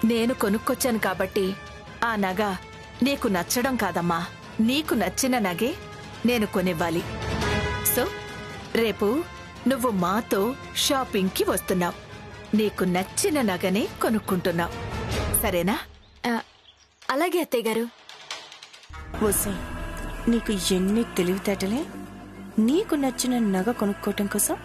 నేను కొనుక్కొచ్చాను కాబట్టి ఆ నగ నీకు నచ్చడం కాదమ్మా, నీకు నచ్చిన నగే నేను కొనివ్వాలి. సో రేపు నువ్వు మాతో షాపింగ్కి వస్తున్నావు, నీకు నచ్చిన నగనే కొనుక్కుంటున్నావు, సరేనా? అలాగే అత్తయ్య గారు. వసే, నీకు ఎన్ని తెలివితేటలే! నీకు నచ్చిన నగ కొనుక్కోవటం కోసం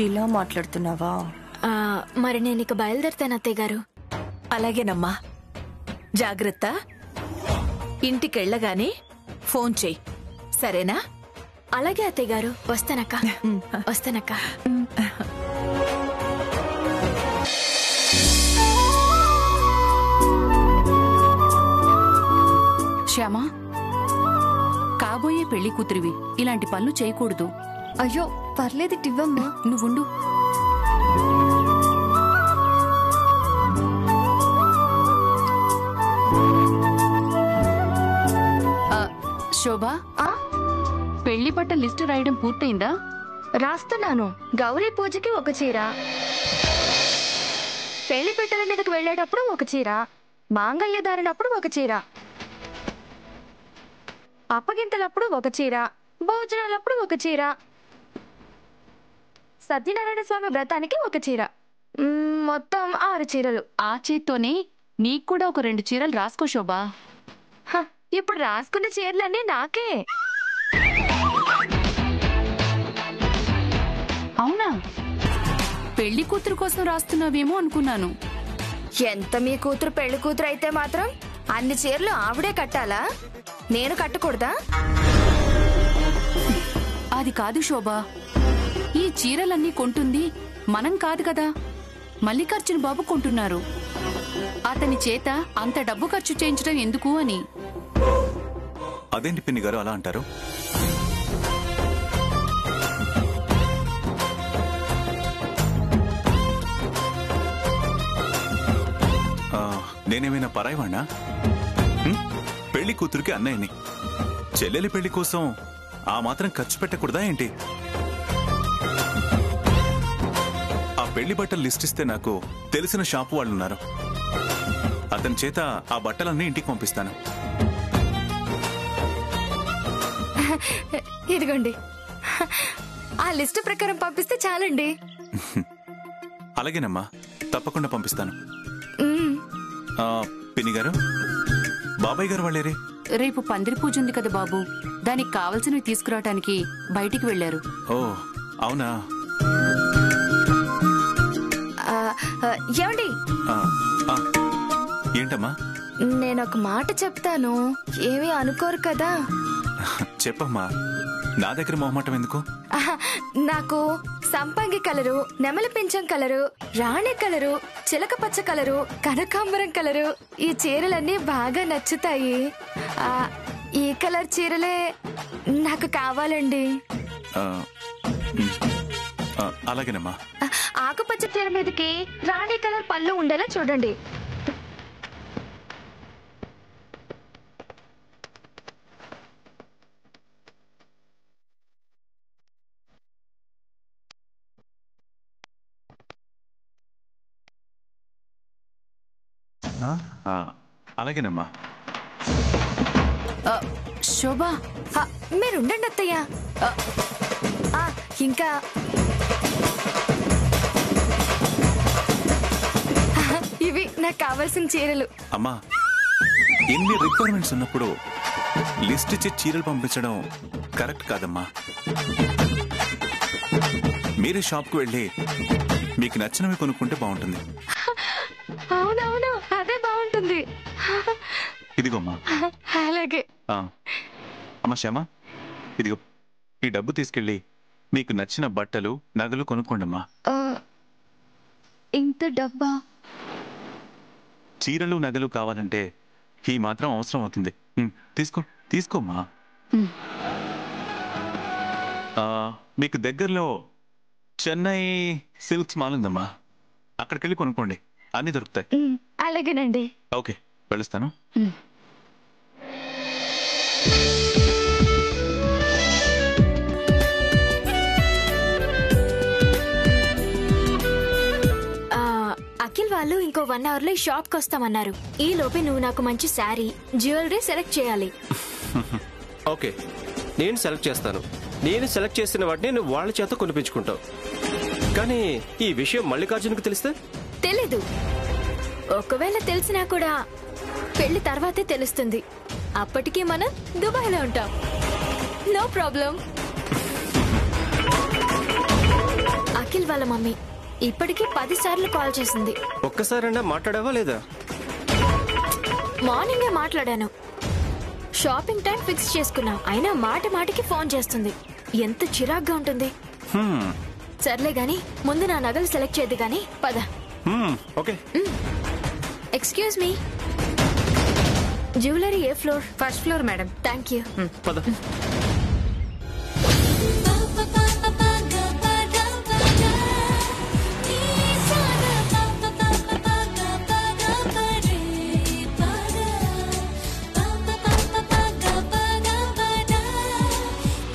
ఇలా మాట్లాడుతున్నావా? మరి నేను ఇక బయలుదేరుతాను అత్తయ్య గారు. అలాగేనమ్మా, జాగ్రత్త. ఇంటికెళ్ళగానే ఫోన్ చెయ్యి, సరేనా? అలాగే అత్తయ్య గారు. వస్తానక్క, వస్తానక్క. శ్యామా, కాబోయే పెళ్లి కూతురివి, ఇలాంటి పనులు చేయకూడదు. అయ్యో పర్లేదు, టివ్వమ్మా. నువ్వుండు. శోభా, పెళ్లి బట్ట లిస్టు రాయడం పూర్తయిందా? రాస్తున్నాను. గౌరీ పూజకి ఒక చీర, పెళ్లి పెట్టెల మీదకి వెళ్ళేటప్పుడు ఒక చీర, మాంగళ్య దారినప్పుడు ఒక చీర, అప్పగింతలప్పుడు ఒక చీర, భోజనాలప్పుడు ఒక చీర, సత్యనారాయణ స్వామి వ్రతానికి ఒక చీర, మొత్తం 6 చీరలు. ఆ చేత్తోనే నీకు కూడా ఒక 2 చీరలు రాసుకో శోభా. ఇప్పుడు రాసుకున్న చీరలన్నీ నాకే. అవునా? పెళ్లి కూతురు కోసం రాస్తున్నావేమో అనుకున్నాను. ఎంత మీ కూతురు పెళ్లి కూతురు అయితే మాత్రం అన్ని చీరలు ఆవిడే కట్టాలా? నేను కట్టకూడదా? అది కాదు శోభా, ఈ చీరలన్నీ కొంటుంది మనం కాదు కదా, మల్లికార్జున బాబు కొంటున్నారు. అతని చేత అంత డబ్బు ఖర్చు చేయించడం ఎందుకు అని. అదేంటి పిన్ని గారు అలా అంటారు? నేనేమైనా పరాయివాణ్ణా? పెళ్లి కూతురికి అన్నయ్యని, చెల్లెలి పెళ్లి కోసం ఆ మాత్రం ఖర్చు పెట్టకూడదా ఏంటి? ఆ పెళ్లి బట్టలు లిస్ట్ ఇస్తే నాకు తెలిసిన షాపు వాళ్ళున్నారు, అతని చేత ఆ బట్టలన్నీ ఇంటికి పంపిస్తాను. ఇదిగోండి, ఆ లిస్టు ప్రకారం పంపిస్తే చాలండి. అలాగేనమ్మా, తప్పకుండా పంపిస్తాను. పిన్ని గారు, బాబాయ్ గారు వాళ్ళేరే? రేపు పందిరి పూజ ఉంది కదా బాబు, దానికి కావలసినవి తీసుకురావటానికి బయటికి వెళ్లారు. ఓ అవునా? ఏమండి, ఏంటమ్మా? నేనొక మాట చెప్తాను, ఏమీ అనుకోరు కదా? చెప్పమ్మా, నా దగ్గర మొహమాటం ఎందుకు? నాకు సంపంగి కలరు, నెమలి పింఛం కలరు, రాణి కలరు, చిలక పచ్చ కలరు, కనకాంబరం కలరు ఈ చీరలన్నీ బాగా నచ్చుతాయి. ఈ కలర్ చీరలే నాకు కావాలండి. అలాగేనమ్మా. ఆకుపచ్చ చీర మీదకి రాణి కలర్ పళ్ళు ఉండేలా చూడండి. అలాగేనమ్మా. శోభా, మీరుండండి అత్తయ్య. ఇంకా ఇవి నాకు కావాల్సిన చీరలు. అమ్మా, ఎన్ని రిక్వైర్మెంట్స్ ఉన్నప్పుడు లిస్ట్ ఇచ్చి చీరలు పంపించడం కరెక్ట్ కాదమ్మా. మీరే షాప్కి వెళ్ళి మీకు నచ్చినవి కొనుక్కుంటే బాగుంటుంది. అవునవును, అదే బాగుంటుంది. ఇదిగోమ్మా. అలాగే. అమ్మా శ్యామ, ఇదిగో ఈ డబ్బు తీసుకెళ్ళి మీకు నచ్చిన బట్టలు నగలు కొనుక్కోండమ్మా. ఇంత డబ్బా? చీరలు నగలు కావాలంటే ఈ మాత్రం అవసరం అవుతుంది. తీసుకోమ్మా. మీకు దగ్గరలో చెన్నై సిల్క్స్ మాల్ ఉందమ్మా, అక్కడికి వెళ్ళి కొనుక్కోండి, అన్ని దొరుకుతాయి. అలాగేనండి. ఓకే, వెళ్ళొస్తాను. అఖిల్ వాళ్ళు ఇంకో 1 అవర్ లో షాప్ కి వస్తామన్నారు. ఈ లోపే నువ్వు నాకు మంచి శారీ, జ్యువెలరీ సెలెక్ట్ చేయాలి. ఓకే, నేను సెలెక్ట్ చేస్తాను. నేను సెలెక్ట్ చేసిన వాటిని నువ్వు వాళ్ళ చేత కొనిపించుకుంటావు. కానీ ఈ విషయం మల్లికార్జునకు తెలిస్తే? తెలీదు. ఒకవేళ తెలిసినా కూడా పెళ్లి తర్వాతే తెలుస్తుంది. అప్పటికి మనం దుబాయ్ లో ఉంటాం. No problem. అఖిల్ వాళ్ళ మమ్మీ ఇప్పటికీ 10 సార్లు కాల్ చేసింది. ఒక్కసారైనా మాట్లాడావా లేదా? మార్నింగే మాట్లాడాను. షాపింగ్ టైం ఫిక్స్ చేసుకున్నాం. అయినా మాటికి ఫోన్ చేస్తుంది. ఎంత చిరాగ్గా ఉంటుంది. సర్లే గాని ముందు నా నగలు సెలెక్ట్ చేద్ది గాని పద. Okay. Excuse me, jewellery A floor? First floor madam. Thank you. పద.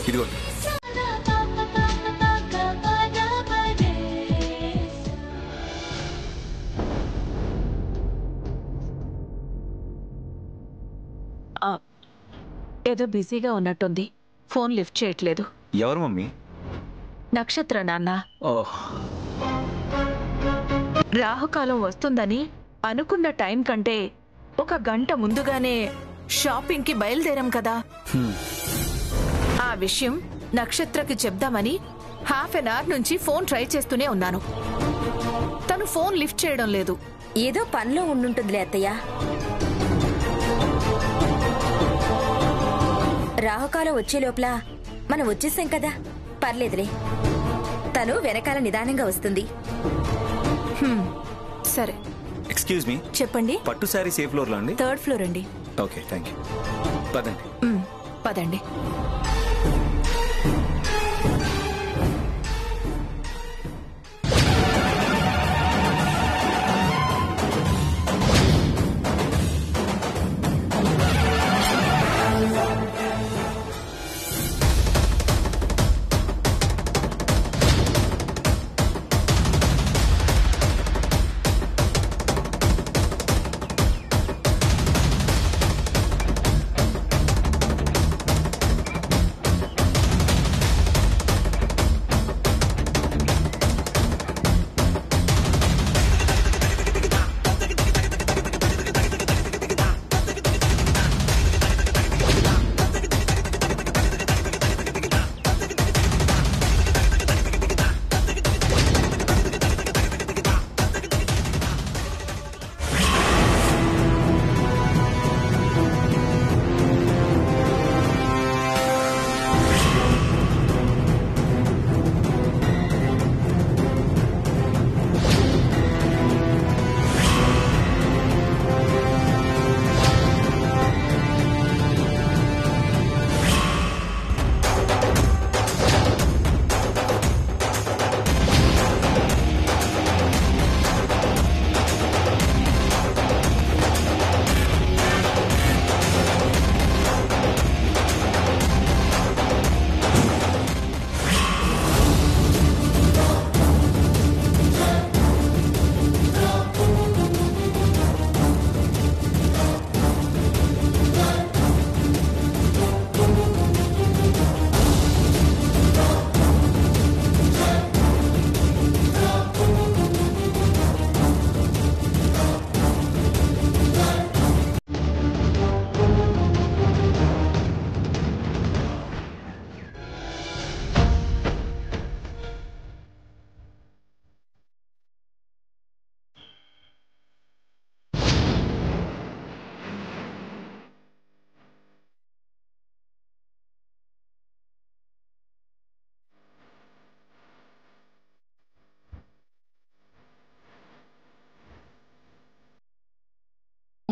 ఇదిగోండి. ఏదో బిజీగా ఉన్నట్టుంది. ఫోన్ లిఫ్ట్ చేయట్లేదు. ఎవరు మమ్మీ? నక్షత్ర నాన్న. ఓహ్, రాహుకాలం వస్తుందని అనుకున్న టైం కంటే 1 గంట ముందుగానే షాపింగ్ కి బయలుదేరాం కదా. ఆ విషయం నక్షత్రకి చెప్దామని హాఫ్ అన్ అవర్ నుంచి ఫోన్ ట్రై చేస్తూనే ఉన్నాను. తను ఫోన్ లిఫ్ట్ చేయడం లేదు. ఏదో పనిలో ఉండుంటుందిలే అత్తయ్య. రాహుకాలం వచ్చే లోపల మనం వచ్చేసాం కదా, పర్లేదులే. తను వెనకాల నిదానంగా వస్తుంది. సరే. ఎక్స్క్యూజ్ మీ, చెప్పండి. పట్టు శారీ సేఫ్ ఫ్లోర్ లో అండి? 3rd ఫ్లోర్ అండి. Okay, thank you. పదండి. పదండి.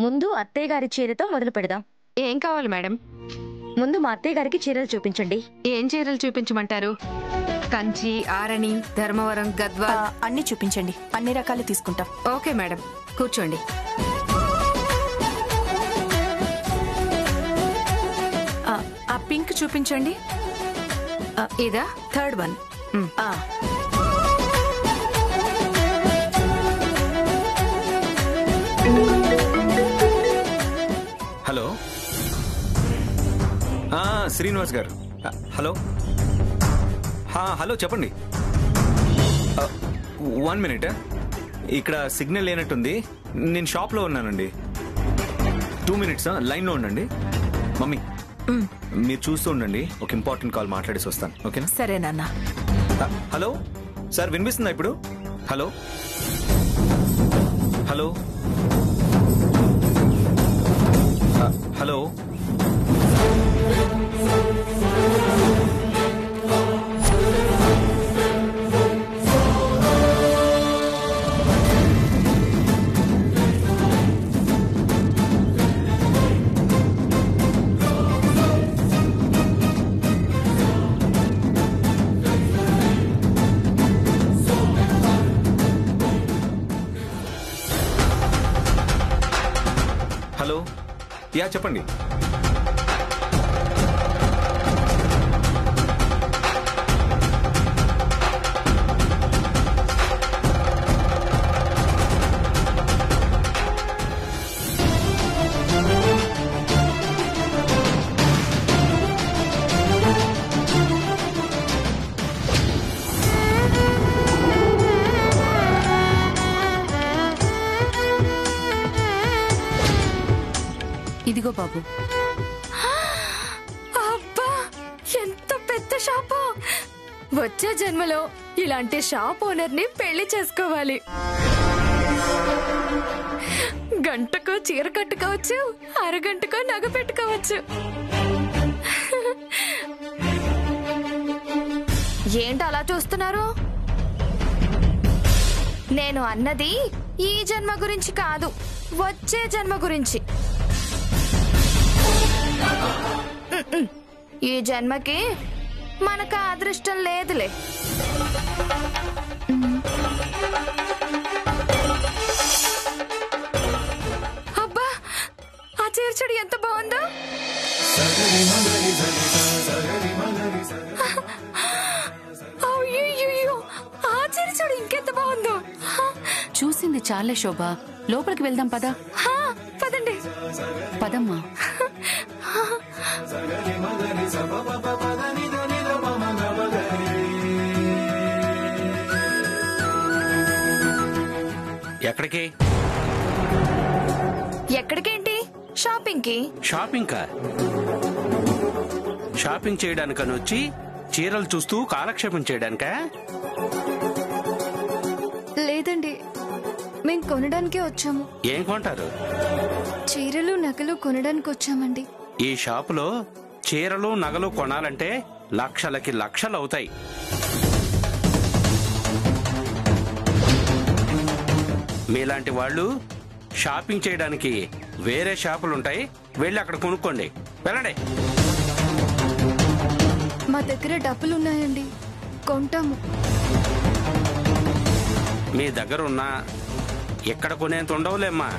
ముందు అత్తయ్య గారి చీరతో మొదలు పెడదాం. ఏం కావాలి మేడం? ముందు మా అత్తయ్య గారికి చీరలు చూపించండి. ఏం చీరలు చూపించమంటారు? కంచి, ఆరణి, ధర్మవరం, గద్వాల్ అన్ని చూపించండి. అన్ని రకాలు తీసుకుంటాం. ఓకే మేడం, కూర్చోండి. ఆ పింక్ చూపించండి. ఇదా? 3rd one. శ్రీనివాస్ గారు. హలో. హలో చెప్పండి. 1 minute. ఇక్కడ సిగ్నల్ లేనట్టుంది. నేను షాప్లో ఉన్నానండి. 2 minutes లైన్లో ఉండండి. మమ్మీ మీరు చూస్తూ ఉండండి, ఒక ఇంపార్టెంట్ కాల్ మాట్లాడేసి వస్తాను. ఓకేనా? సరేనన్నా. హలో సార్, వినిపిస్తుందా ఇప్పుడు? Hello hello hello. Hello yeah చెప్పండి. ఇదిగో బాబు. అబ్బా ఎంత పెద్ద షాపు! వచ్చే జన్మలో ఇలాంటి షాప్ ఓనర్ ని పెళ్లి చేసుకోవాలి. గంటకో చీర కట్టుకోవచ్చు, అరగంటకో నగ పెట్టుకోవచ్చు. ఏంటి అలా చూస్తున్నారు? నేను అన్నది ఈ జన్మ గురించి కాదు, వచ్చే జన్మ గురించి. ఈ జన్మకి మనకు అదృష్టం లేదులే. అబ్బా ఆ చీరచుడు ఎంత బాగుందో! అయ్యయ్యో, ఆ చీరచుడు ఇంకెంత బాగుందో! చూసింది చాలే శోభ, లోపలికి వెళ్దాం పదా. పదండి. పదమ్మా. ఎక్కడికి? ఎక్కడికేంటి? షాపింగ్ కి. షాపింగ్ కా? షాపింగ్ చేయడానికని వచ్చి చీరలు చూస్తూ కాలక్షేపం చేయడానికా? లేదండి, మేం కొనడానికే వచ్చాము. ఏం కొంటారు? చీరలు నగలు కొనడానికి వచ్చామండి. ఈ షాపులో చీరలు నగలు కొనాలంటే లక్షలకి లక్షలు అవుతాయి. మీలాంటి వాళ్ళు షాపింగ్ చేయడానికి వేరే షాపులుంటాయి, వెళ్ళి అక్కడ కొనుక్కోండి. వెళ్ళండి. మా దగ్గర డబ్బులున్నాయండి, కొంటాము. మీ దగ్గర ఉన్నా ఎక్కడ కొనేంత ఉండవులేమ్మా.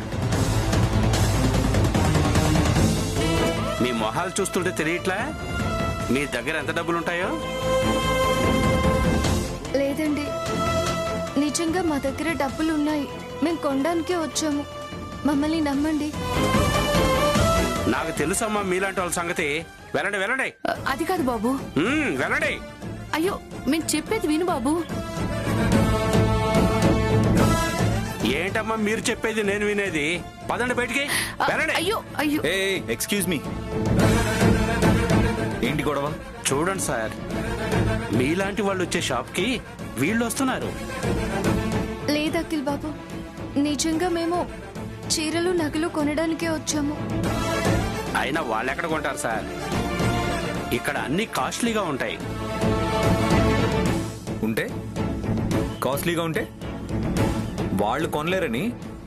మీ మొహాలు చూస్తుంటే తెలియట్లా మీ దగ్గర ఎంత డబ్బులుంటాయో? లేదండి, నిజంగా మా దగ్గర డబ్బులున్నాయి. మేము కొనడానికే వచ్చాము, మమ్మల్ని నమ్మండి. నాకు తెలుసమ్మా మీలాంటి వాళ్ళ సంగతి. వెళ్ళండి వెళ్ళండి. అది కాదు బాబు. వెళ్ళండి. అయ్యో మేము చెప్పేది విను బాబు. ఏంటమ్మా మీరు చెప్పేది నేను వినేది? పదండి బయటికి. వెళ్ళండి. అయ్యో అయ్యో. ఎక్స్క్యూజ్ మీ, ఏంటి గొడవ? చూడండి సార్, మీలాంటి వాళ్ళు వచ్చే షాప్ కి వీళ్ళు వస్తున్నారు. లేదు అఖిల్ బాబు, నిజంగా మేము చీరలు నగలు కొనడానికే వచ్చాము. అయినా వాళ్ళెక్కడ కొంటారు సార్? ఇక్కడ అన్ని కాస్ట్లీగా ఉంటాయి. ఉంటే కాస్ట్లీగా ఉంటే వాళ్ళు కొనలేరని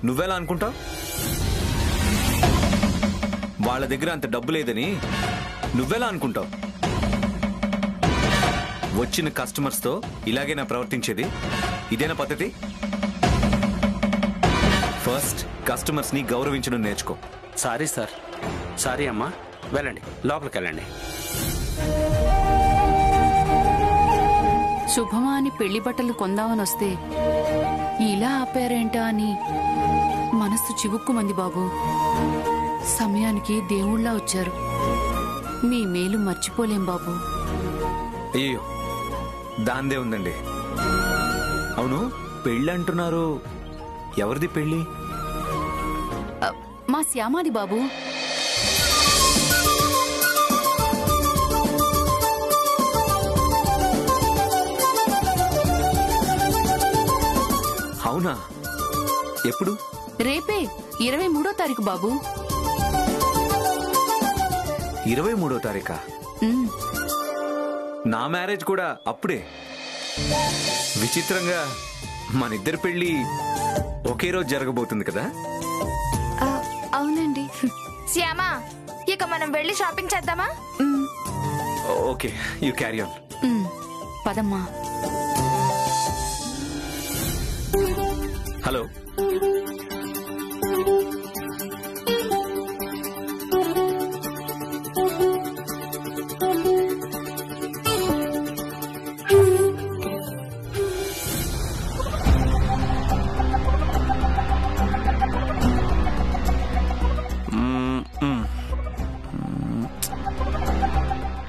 నువ్వెలా అనుకుంటావు? వాళ్ళ దగ్గర అంత డబ్బు లేదని నువ్వెలా అనుకుంటావు? వచ్చిన కస్టమర్స్ తో ఇలాగేనా ప్రవర్తించేది? ఇదేనా పద్ధతి? ఫస్ట్ కస్టమర్స్ ని గౌరవించడం నేర్చుకో. సారీ సార్, సారీ అమ్మా. వెళ్ళండి, లోపలికి వెళ్ళండి. శుభమా అని పెళ్లి బట్టలు కొందామని వస్తే ఇలా ఆపారేంటా అని మనస్సు చివుక్కుమంది బాబు. సమయానికి దేవుళ్ళ వచ్చారు. మీ మేలు మర్చిపోలేం బాబు. అయ్యో దాందే ఉందండి. అవును, పెళ్ళి అంటున్నారు, ఎవరిది పెళ్ళి? మా శ్యామాది బాబు. అవునా? ఎప్పుడు? రేపే 23వ తారీఖు బాబు. 23వ తారీఖా? నా మ్యారేజ్ కూడా అప్పుడే. విచిత్రంగా మనిద్దరి పెళ్లి ఒకే రోజు జరగబోతుంది కదా? అవునండి. శ్యామా, ఇక మనం వెళ్ళి షాపింగ్ చేద్దామా? Okay, you carry on. పదమ్మా. హలో,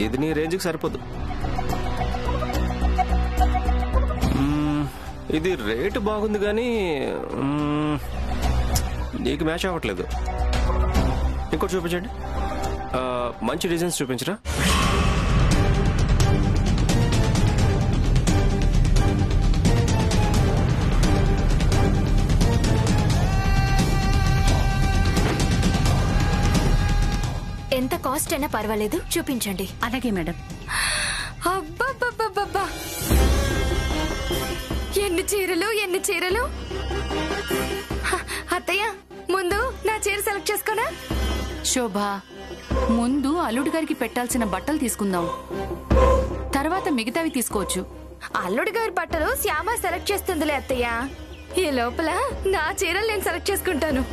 ఇది నీ రేంజ్కి సరిపోదు. ఇది రేటు బాగుంది కానీ నీకు మ్యాచ్ అవ్వట్లేదు. ఇంకోటి చూపించండి. మంచి డిజైన్స్ చూపించరా? ఎంత కాస్ట్ అయినా పర్వాలేదు, చూపించండి. అలాగే మేడం. అబ్బబ్బబ్బబ్బబ్బా, ఎన్ని చీరలు ఎన్ని చీరలు! అత్తయ్య, ముందు నా చీర సెలెక్ట్ చేసుకోనా? శోభ, ముందు అల్లుడి గారికి పెట్టాల్సిన బట్టలు తీసుకుందాం, తర్వాత మిగతావి తీసుకోవచ్చు. అల్లుడి గారి బట్టలు శ్యామ సెలెక్ట్ చేస్తుందిలే అత్తయ్య. ఈ లోపల నా చీరలు నేను సెలెక్ట్ చేసుకుంటాను.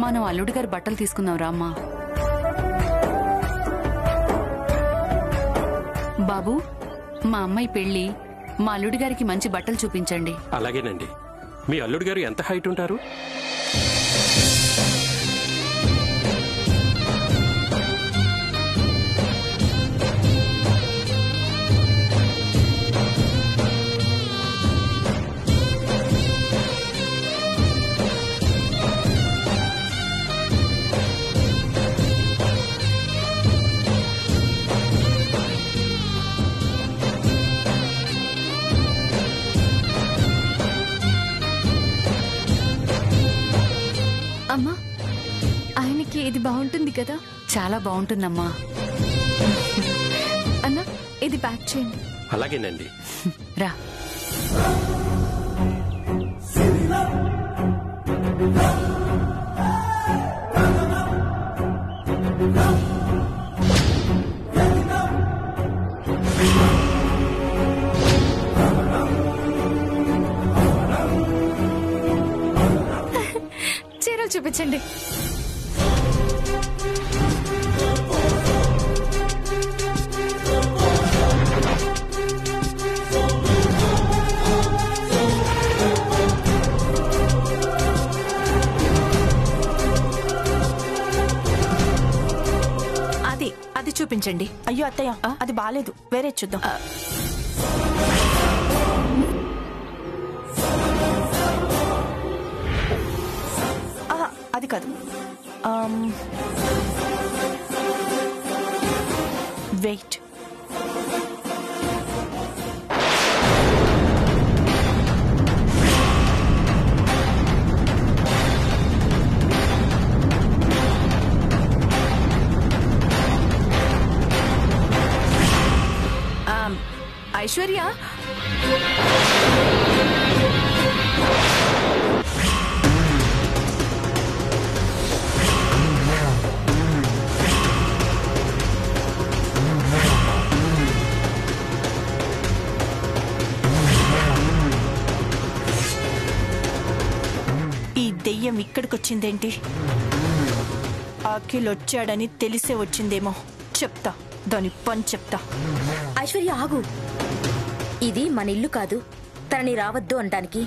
మనం అల్లుడి గారి బట్టలు తీసుకుందాం రామ్మా. బాబు, మా అమ్మాయి పెళ్లి, మా అల్లుడి గారికి మంచి బట్టలు చూపించండి. అలాగేనండి. మీ అల్లుడు గారు ఎంత హైట్ ఉంటారు? అమ్మా, ఆయనకి ఇది బాగుంటుంది కదా? చాలా బాగుంటుందమ్మా. అన్న, ఇది ప్యాక్ చేయండి. అలాగేనండి. రా. చీరలు చూపించండి. అది చూపించండి. అయ్యో అత్తయ్య, అది బాలేదు, వేరే చూద్దాం. అది కాదు. వెయిట్. ఐశ్వర్య, ఈ దెయ్యం ఇక్కడికొచ్చిందేంటి? అఖిల్ వచ్చాడని తెలిసే వచ్చిందేమో. చెప్తా, దాని పని చెప్తా. ఐశ్వర్య, ఆగు. ఇది మన ఇల్లు కాదు, తనని రావద్దు అనడానికి.